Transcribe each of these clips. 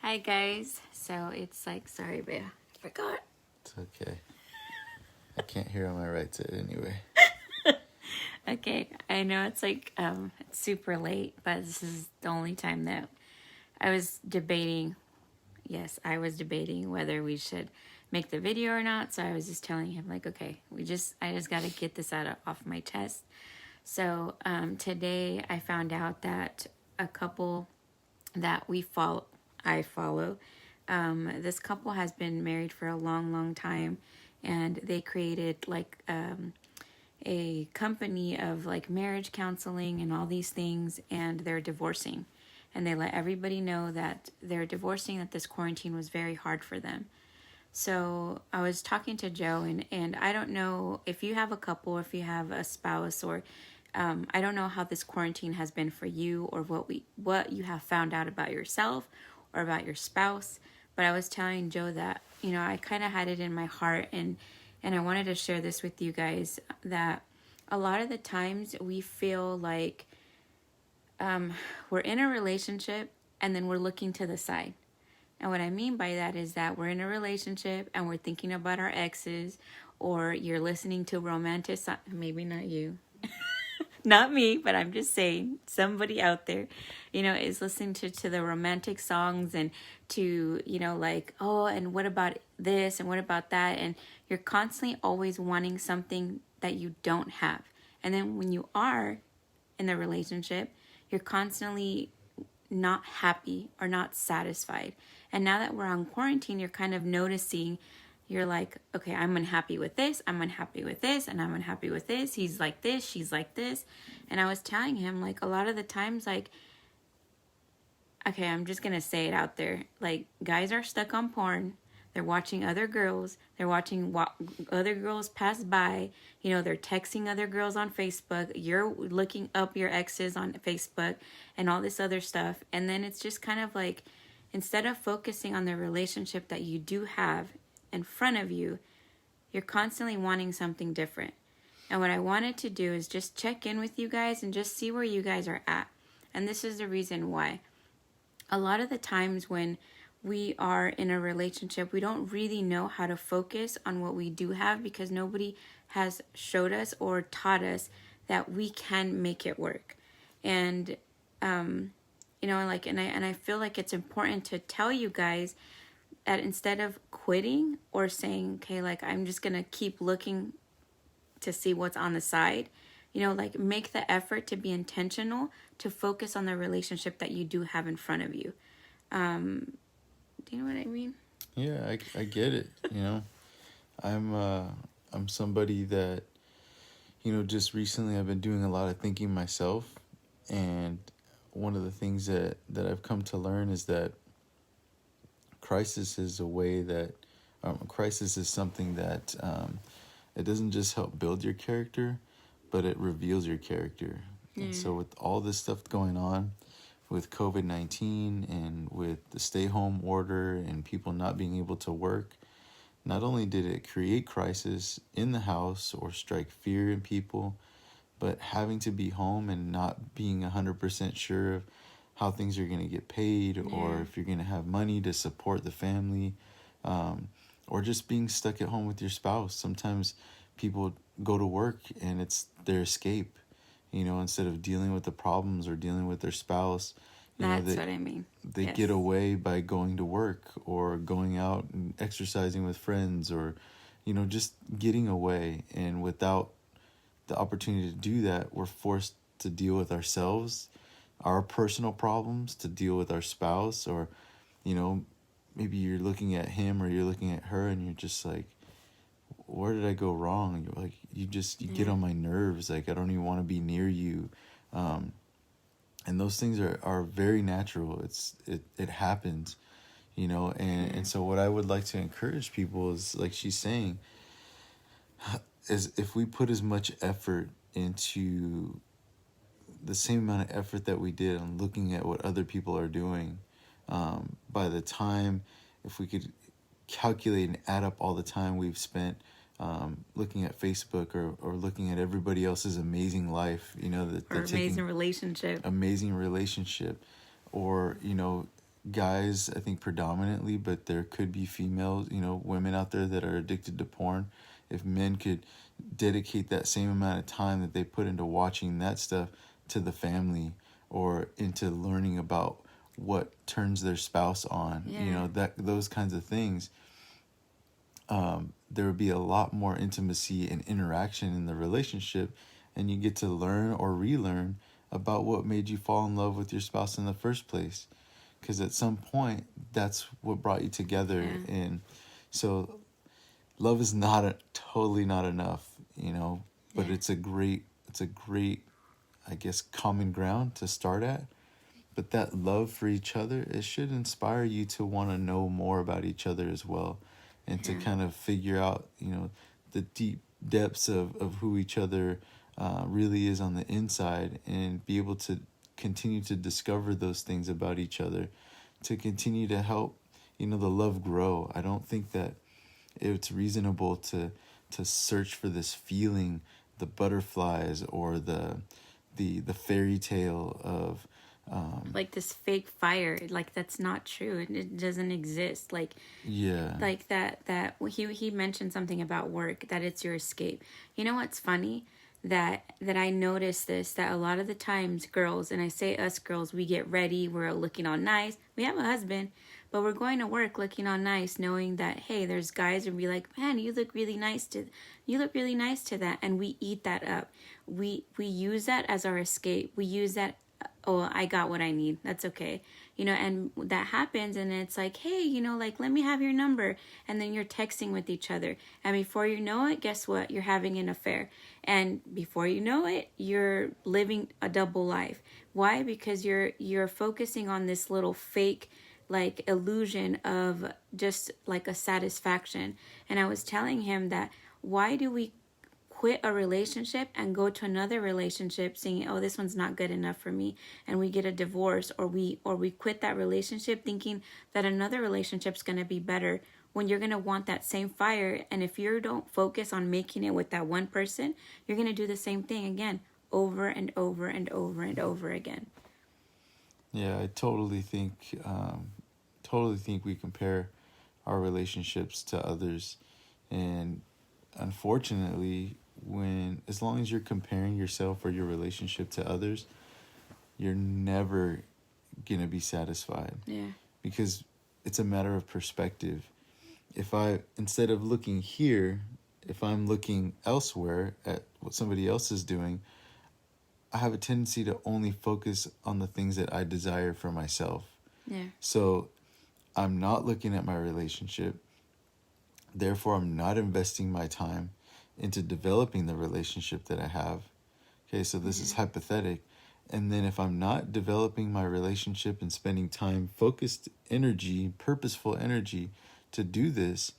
Hi guys. So it's like, sorry, babe, I forgot. It's okay. I can't hear on my right side anyway. Okay, I know it's like it's super late, but this is the only time that I was debating. Yes, I was debating whether we should make the video or not. So I was just telling him like, okay, I just got to get this off my chest. So today I found out that a couple that I follow, this couple has been married for a long, long time, and they created like a company of like marriage counseling and all these things, and they're divorcing. And they let everybody know that they're divorcing, that this quarantine was very hard for them. So I was talking to Joe, and I don't know if you have a couple, if you have a spouse, or I don't know how this quarantine has been for you, or what you have found out about yourself or about your spouse. But I was telling Joe that I kind of had it in my heart, and I wanted to share this with you guys, that a lot of the times we feel like we're in a relationship and then we're looking to the side. And what I mean by that is that we're in a relationship and we're thinking about our exes, or you're listening to romantic maybe not you, not me, but I'm just saying somebody out there, is listening to the romantic songs, and to, like, oh, and what about this and what about that? And you're constantly always wanting something that you don't have. And then when you are in the relationship, you're constantly not happy or not satisfied. And now that we're on quarantine, you're kind of noticing, you're like, okay, I'm unhappy with this, I'm unhappy with this, and I'm unhappy with this. He's like this, she's like this. And I was telling him, like, a lot of the times, like, okay, I'm just going to say it out there. Like, guys are stuck on porn. They're watching other girls. They're watching other girls pass by. They're texting other girls on Facebook. You're looking up your exes on Facebook and all this other stuff. And then it's just kind of like, instead of focusing on the relationship that you do have in front of you, you're constantly wanting something different. And what I wanted to do is just check in with you guys and just see where you guys are at. And this is the reason why. A lot of the times when we are in a relationship, we don't really know how to focus on what we do have, because nobody has showed us or taught us that we can make it work. And like, and I feel like it's important to tell you guys that instead of quitting or saying, okay, like, I'm just gonna keep looking to see what's on the side, like, make the effort to be intentional, to focus on the relationship that you do have in front of you. Do you know what I mean? Yeah, I get it. I'm I'm somebody that, just recently I've been doing a lot of thinking myself, and one of the things that I've come to learn is that crisis is a way that crisis is something that it doesn't just help build your character, but it reveals your character. And so with all this stuff going on with COVID-19 and with the stay-home order and people not being able to work, not only did it create crisis in the house or strike fear in people, but having to be home and not being 100% sure of how things are going to get paid, or if you're going to have money to support the family, or just being stuck at home with your spouse. Sometimes people go to work and it's their escape, instead of dealing with the problems or dealing with their spouse. That's what I mean. They Yes. get away by going to work or going out and exercising with friends, or, just getting away. And without the opportunity to do that, we're forced to deal with ourselves, our personal problems, to deal with our spouse, or, maybe you're looking at him or you're looking at her and you're just like, where did I go wrong? You're like, you get on my nerves. Like, I don't even want to be near you. And those things are very natural. It happens, and so what I would like to encourage people is, like she's saying, is if we put as much effort into the same amount of effort that we did on looking at what other people are doing, by the time, if we could calculate and add up all the time we've spent looking at Facebook, or looking at everybody else's amazing life, that Or they're taking amazing relationship. amazing relationship, or guys, I think predominantly, but there could be females, women out there that are addicted to porn. If men could dedicate that same amount of time that they put into watching that stuff to the family or into learning about what turns their spouse on, that those kinds of things, there would be a lot more intimacy and interaction in the relationship, and you get to learn or relearn about what made you fall in love with your spouse in the first place, because at some point that's what brought you together. And so love is totally not enough, but it's a great I guess common ground to start at. But that love for each other, it should inspire you to want to know more about each other as well, and to kind of figure out, the deep depths of who each other really is on the inside, and be able to continue to discover those things about each other, to continue to help, the love grow. I don't think that it's reasonable to search for this feeling, the butterflies, or the fairy tale of like this fake fire. Like, that's not true. It doesn't exist. Like, like that he mentioned something about work, that it's your escape. You know what's funny? That I noticed this, that a lot of the times girls, and I say us girls, we get ready, we're looking all nice, we have a husband, but we're going to work looking all nice, knowing that, hey, there's guys who be like, man, you look really nice to that, and we eat that up. We use that as our escape. We use that, oh, I got what I need, that's okay, and that happens, and it's like, hey, like, let me have your number, and then you're texting with each other, and before you know it, guess what, you're having an affair, and before you know it, you're living a double life. Why? Because you're focusing on this little fake, like, illusion of just like a satisfaction. And I was telling him that, why do we quit a relationship and go to another relationship saying, oh, this one's not good enough for me, and we get a divorce, or we quit that relationship thinking that another relationship's going to be better, when you're going to want that same fire. And if you don't focus on making it with that one person, you're going to do the same thing again, over and over and over and over again. Yeah, I totally think we compare our relationships to others, and unfortunately, as long as you're comparing yourself or your relationship to others, you're never gonna be satisfied. Yeah. Because it's a matter of perspective. If instead of looking here, if I'm looking elsewhere at what somebody else is doing, I have a tendency to only focus on the things that I desire for myself. Yeah. So I'm not looking at my relationship. Therefore, I'm not investing my time into developing the relationship that I have. Okay, so this is hypothetical. And then if I'm not developing my relationship and spending time, focused energy, purposeful energy to do this,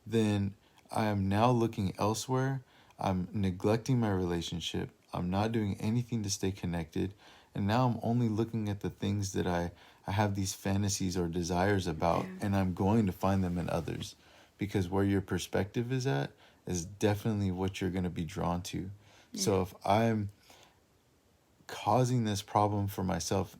then I am now looking elsewhere. I'm neglecting my relationship. I'm not doing anything to stay connected. And now I'm only looking at the things that I have these fantasies or desires about, and I'm going to find them in others. Because where your perspective is at is definitely what you're going to be drawn to. Yeah. So if I'm causing this problem for myself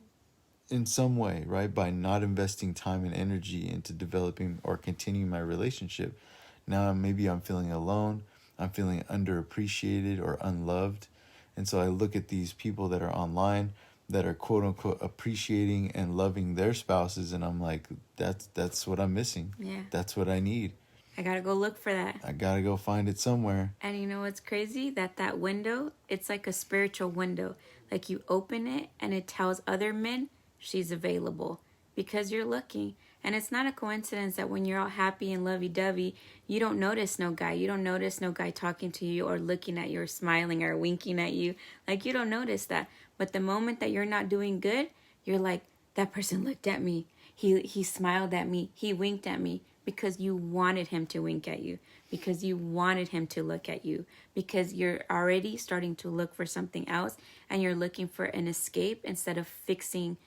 in some way, right, by not investing time and energy into developing or continuing my relationship, now maybe I'm feeling alone, I'm feeling underappreciated or unloved. And so I look at these people that are online that are quote unquote appreciating and loving their spouses, and I'm like, that's what I'm missing. Yeah. That's what I need. I gotta go look for that. I gotta go find it somewhere. And you know what's crazy? That window, it's like a spiritual window. Like, you open it and it tells other men she's available because you're looking. And it's not a coincidence that when you're all happy and lovey-dovey, you don't notice no guy. You don't notice no guy talking to you or looking at you or smiling or winking at you. Like, you don't notice that. But the moment that you're not doing good, you're like, that person looked at me. He smiled at me. He winked at me. Because you wanted him to wink at you, because you wanted him to look at you, because you're already starting to look for something else, and you're looking for an escape instead of fixing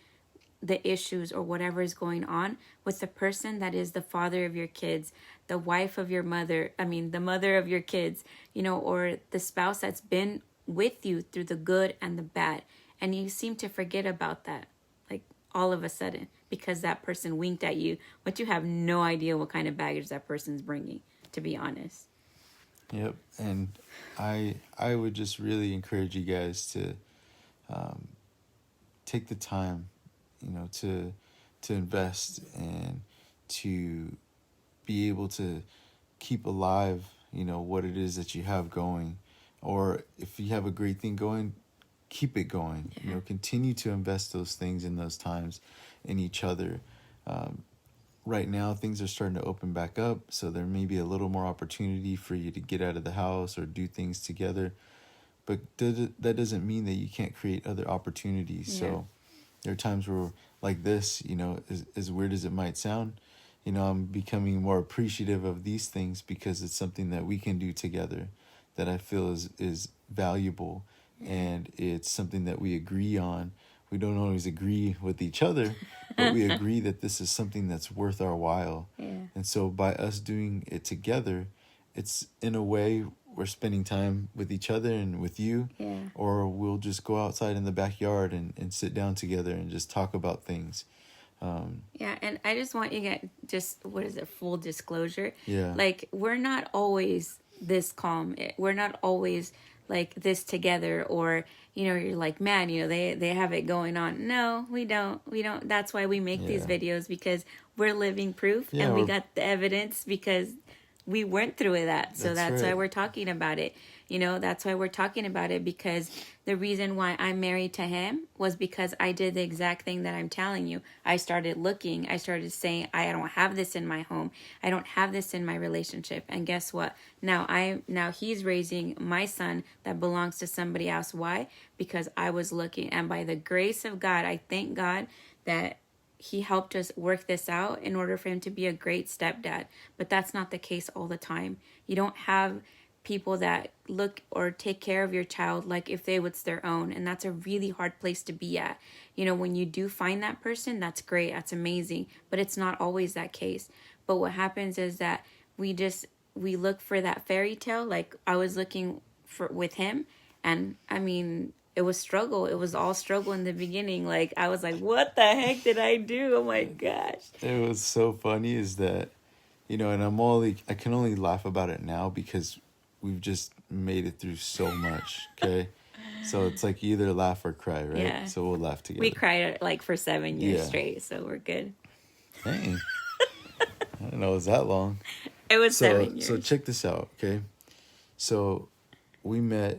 the issues or whatever is going on with the person that is the father of your kids, the wife of your mother, the mother of your kids, or the spouse that's been with you through the good and the bad. And you seem to forget about that, like, all of a sudden. because that person winked at you, but you have no idea what kind of baggage that person's bringing, to be honest. Yep. And I would just really encourage you guys to take the time, to invest and to be able to keep alive, what it is that you have going. Or if you have a great thing going, keep it going. Yeah. Continue to invest those things in those times in each other. Right now, things are starting to open back up, so there may be a little more opportunity for you to get out of the house or do things together. But that doesn't mean that you can't create other opportunities. Yeah. So there are times where, like this, as weird as it might sound, I'm becoming more appreciative of these things because it's something that we can do together that I feel is valuable, and it's something that we agree on. We don't always agree with each other, but we agree that this is something that's worth our while. Yeah. And so by us doing it together, it's in a way we're spending time with each other and with you. Yeah. Or we'll just go outside in the backyard and sit down together and just talk about things. Yeah, and I just want you to get just, full disclosure. Yeah. Like, we're not always this calm. We're not always like this together, or, you're like, man, they have it going on. No, we don't. That's why we make these Yeah. videos, because we're living proof, Yeah, and we we're- got the evidence because we went through that. So that's why right. we're talking about it. That's why we're talking about it, because the reason why I'm married to him was because I did the exact thing that I'm telling you. I started looking. I started saying, I don't have this in my home. I don't have this in my relationship. And guess what? Now he's raising my son that belongs to somebody else. Why? Because I was looking. And by the grace of God, I thank God that he helped us work this out in order for him to be a great stepdad. But that's not the case all the time. You don't have people that look or take care of your child like if they was their own, and that's a really hard place to be at. When you do find that person, that's great, that's amazing, but it's not always that case. But what happens is that we look for that fairy tale. Like, I was looking for with him, and I mean, it was struggle. It was all struggle in the beginning. Like, I was like, what the heck did I do? Oh my gosh. It was so funny is that, and I can only laugh about it now because we've just made it through so much. Okay. So it's like you either laugh or cry, right? Yeah. So we'll laugh together. We cried like for 7 years Yeah. straight, so we're good. Dang. I didn't know it was that long. It was 7 years. So check this out, okay? So we met,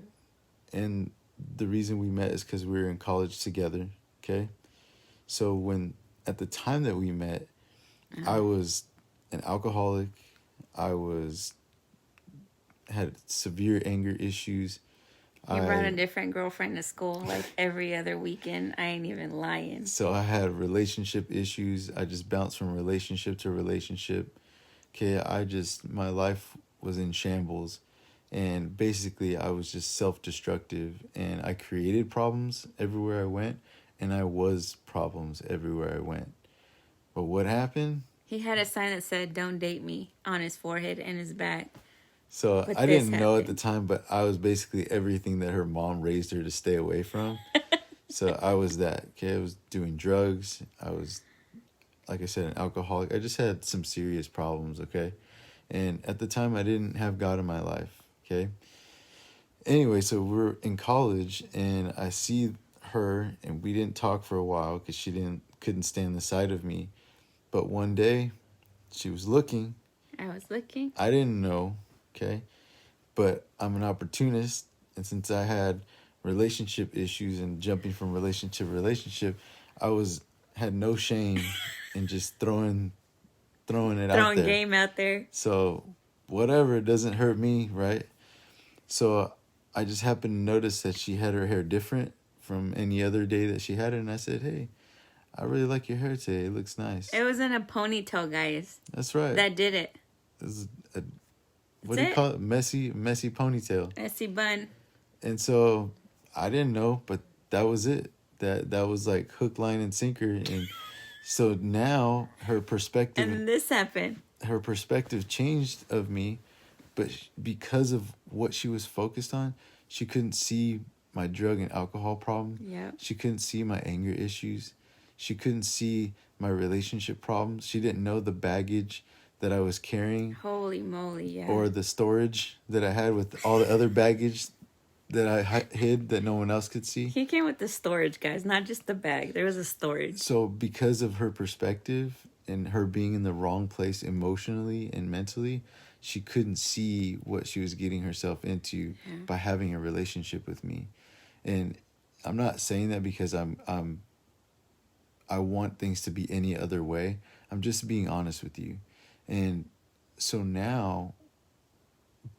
and the reason we met is because we were in college together, okay? So at the time that we met, I was an alcoholic. I had severe anger issues. You brought a different girlfriend to school like every other weekend. I ain't even lying. So I had relationship issues. I just bounced from relationship to relationship. Okay, my life was in shambles. And basically, I was just self-destructive. And I created problems everywhere I went. And I was problems everywhere I went. But what happened? He had a sign that said, "Don't date me," on his forehead and his back. So But I didn't this know at the happened. time, but I was basically everything that her mom raised her to stay away from. So I was that. Okay, I was doing drugs. I was, like I said, an alcoholic. I just had some serious problems, okay? And at the time, I didn't have God in my life, okay? Anyway, so we're in college, and I see her, and we didn't talk for a while because she couldn't stand the sight of me. But one day, she was looking. I was looking. I didn't know, okay? But I'm an opportunist, and since I had relationship issues and jumping from relationship to relationship, had no shame in just throwing it out there. Game out there. So whatever, it doesn't hurt me, right? So I just happened to notice that she had her hair different from any other day that she had it, and I said, "Hey, I really like your hair today. It looks nice." It was in a ponytail, guys. That's right. That did it. This is a, what That's do you it. call it? Messy ponytail. Messy bun. And so I didn't know, but that was it. That was like hook, line, and sinker. And so now her perspective And then this happened. changed of me, but because of what she was focused on, she couldn't see my drug and alcohol problem. Yep. She couldn't see my anger issues. She couldn't see my relationship problems. She didn't know the baggage that I was carrying. Holy moly, yeah. Or the storage that I had with all the other baggage that I hid that no one else could see. He came with the storage, guys, not just the bag. There was a storage. So because of her perspective and her being in the wrong place emotionally and mentally, she couldn't see what she was getting herself into by having a relationship with me. And I'm not saying that because I want things to be any other way. I'm just being honest with you. And so now,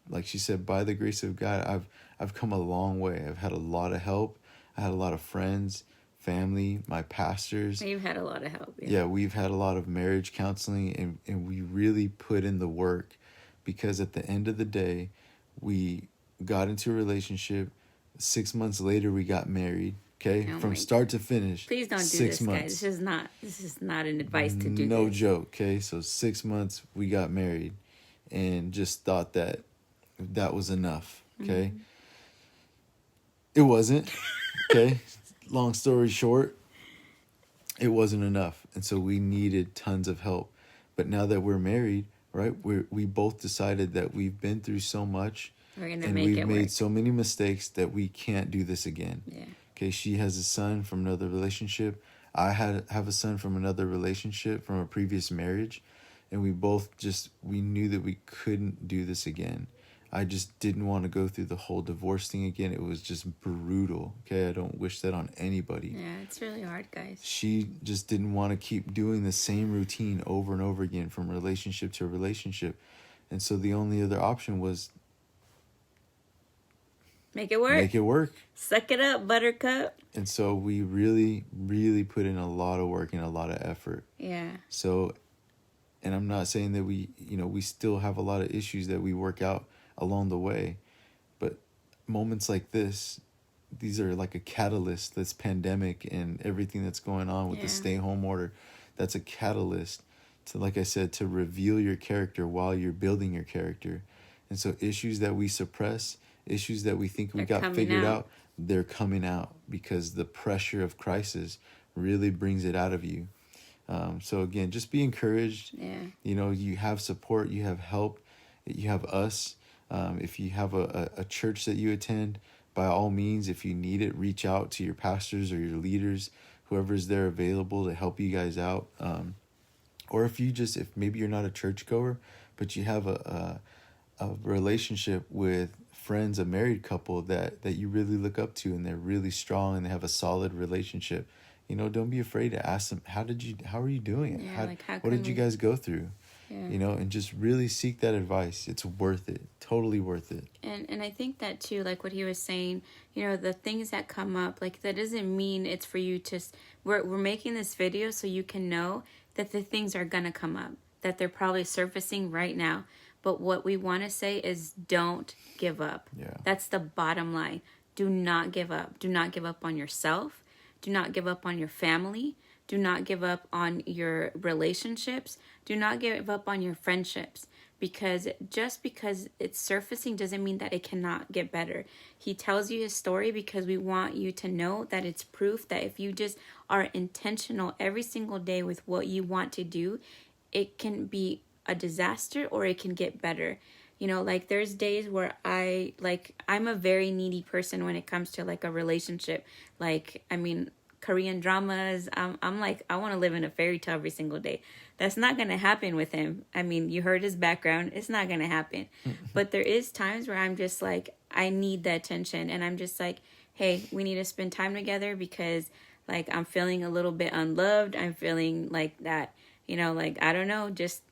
like she said, by the grace of God, I've come a long way. I've had a lot of help. I had a lot of friends, family, my pastors. You've had a lot of help. Yeah, we've had a lot of marriage counseling, and we really put in the work, because at the end of the day, we got into a relationship. 6 months later, we got married. Okay, from start to finish. Please don't do 6 this, months. guys. This is not an advice to do. No this. joke. Okay, so 6 months we got married, and just thought that was enough. Okay, it wasn't. Okay, long story short, it wasn't enough, and so we needed tons of help. But now that we're married, right, we both decided that we've been through so much, and we've made so many mistakes that we can't do this again. Yeah. Okay, she has a son from another relationship. I have a son from another relationship from a previous marriage, and we knew that we couldn't do this again. I just didn't want to go through the whole divorce thing again. It was just brutal. Okay, I don't wish that on anybody. Yeah, it's really hard, guys. She just didn't want to keep doing the same routine over and over again from relationship to relationship. And so the only other option was make it work. Make it work. Suck it up, buttercup. And so we really, really put in a lot of work and a lot of effort. Yeah. So, and I'm not saying that we still have a lot of issues that we work out along the way, but moments like this, these are like a catalyst. This pandemic and everything that's going on with the stay-home order, that's a catalyst to, like I said, to reveal your character while you're building your character. And so issues that we suppress, issues that we think we got figured out, they're coming out because the pressure of crisis really brings it out of you. So again, just be encouraged. Yeah. You have support, you have help, you have us. If you have a church that you attend, by all means, if you need it, reach out to your pastors or your leaders, whoever's there available to help you guys out. Or if maybe you're not a churchgoer, but you have a relationship with friends, a married couple that you really look up to, and they're really strong and they have a solid relationship, don't be afraid to ask them, how are you doing it? Yeah, what did you guys go through? Yeah. And just really seek that advice. It's worth it. Totally worth it. And I think that too, like what he was saying, the things that come up, like that doesn't mean it's for you to, we're making this video so you can know that the things are going to come up, that they're probably surfacing right now. But what we want to say is don't give up. Yeah. That's the bottom line. Do not give up. Do not give up on yourself. Do not give up on your family. Do not give up on your relationships. Do not give up on your friendships. Because just because it's surfacing doesn't mean that it cannot get better. He tells you his story because we want you to know that it's proof that if you just are intentional every single day with what you want to do, it can be a disaster or it can get better. Like there's days where I'm a very needy person when it comes to like a relationship. Korean dramas, I'm like, I want to live in a fairy tale every single day. That's not going to happen with him. You heard his background. It's not going to happen. But there is times where I'm just like, I need the attention. And I'm just like, hey, we need to spend time together because like I'm feeling a little bit unloved. I'm feeling like that, I don't know, just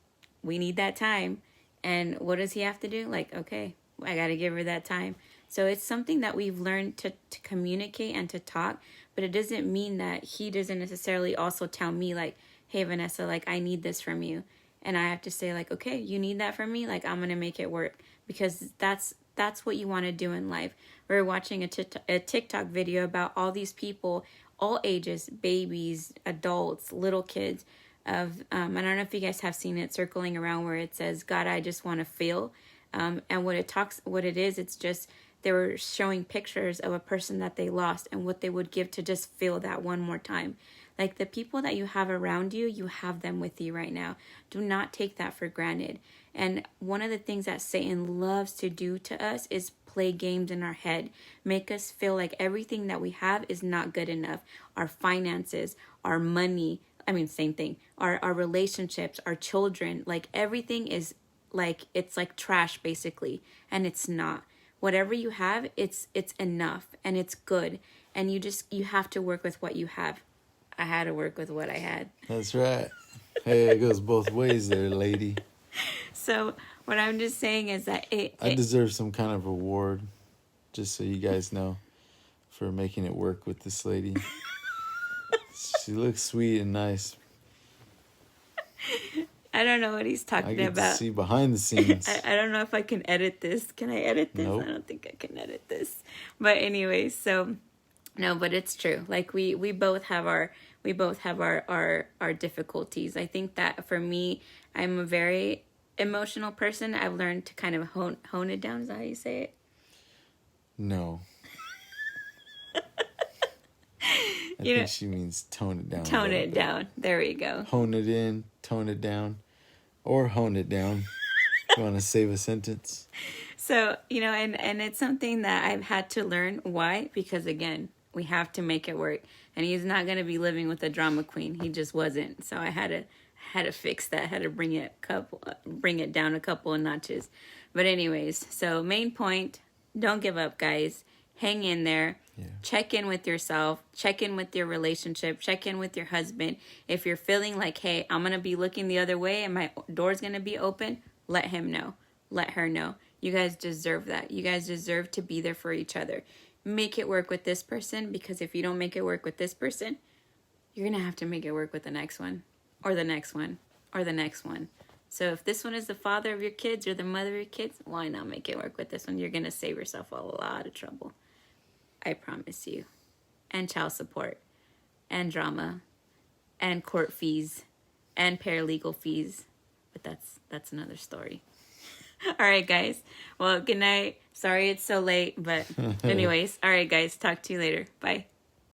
we need that time. And what does he have to do? Like, okay, I got to give her that time. So it's something that we've learned to communicate and to talk, but it doesn't mean that he doesn't necessarily also tell me like, hey, Vanessa, like I need this from you. And I have to say like, okay, you need that from me. Like I'm going to make it work because that's what you want to do in life. We were watching a TikTok video about all these people, all ages, babies, adults, little kids I don't know if you guys have seen it circling around where it says, God, I just want to feel. And what it is, it's just, they were showing pictures of a person that they lost and what they would give to just feel that one more time. Like the people that you have around you, you have them with you right now. Do not take that for granted. And one of the things that Satan loves to do to us is play games in our head, make us feel like everything that we have is not good enough. Our finances, our money, I mean, same thing. Our relationships, our children, like everything is like, it's like trash basically. And it's not. Whatever you have, it's enough and it's good. And you have to work with what you have. I had to work with what I had. That's right. Hey, it goes both ways there, lady. So what I'm just saying is that I deserve some kind of reward, just so you guys know, for making it work with this lady. She looks sweet and nice. I don't know what he's talking I get about. to see behind the scenes. I don't know if I can edit this. Can I edit this? Nope. I don't think I can edit this. But anyways, so no, but it's true. Like we both have our difficulties. I think that for me, I'm a very emotional person. I've learned to kind of hone it down. Is that how you say it? No. I think she means tone it down. Tone it down. There we go. Hone it in, tone it down, or hone it down. You want to save a sentence? So, and it's something that I've had to learn. Why? Because again, we have to make it work. And he's not going to be living with a drama queen. He just wasn't. So I had to fix that. I had to bring it down a couple of notches. But anyways, so main point, don't give up, guys. Hang in there. Yeah. Check in with yourself. Check in with your relationship. Check in with your husband. If you're feeling like, hey, I'm going to be looking the other way and my door's going to be open, let him know. Let her know. You guys deserve that. You guys deserve to be there for each other. Make it work with this person, because if you don't make it work with this person, you're going to have to make it work with the next one, or the next one, or the next one. So if this one is the father of your kids or the mother of your kids, why not make it work with this one? You're going to save yourself a lot of trouble. I promise you. And child support, and drama, and court fees, and paralegal fees. But that's another story. All right, guys. Well, good night. Sorry it's so late, but anyways. All right, guys. Talk to you later. Bye.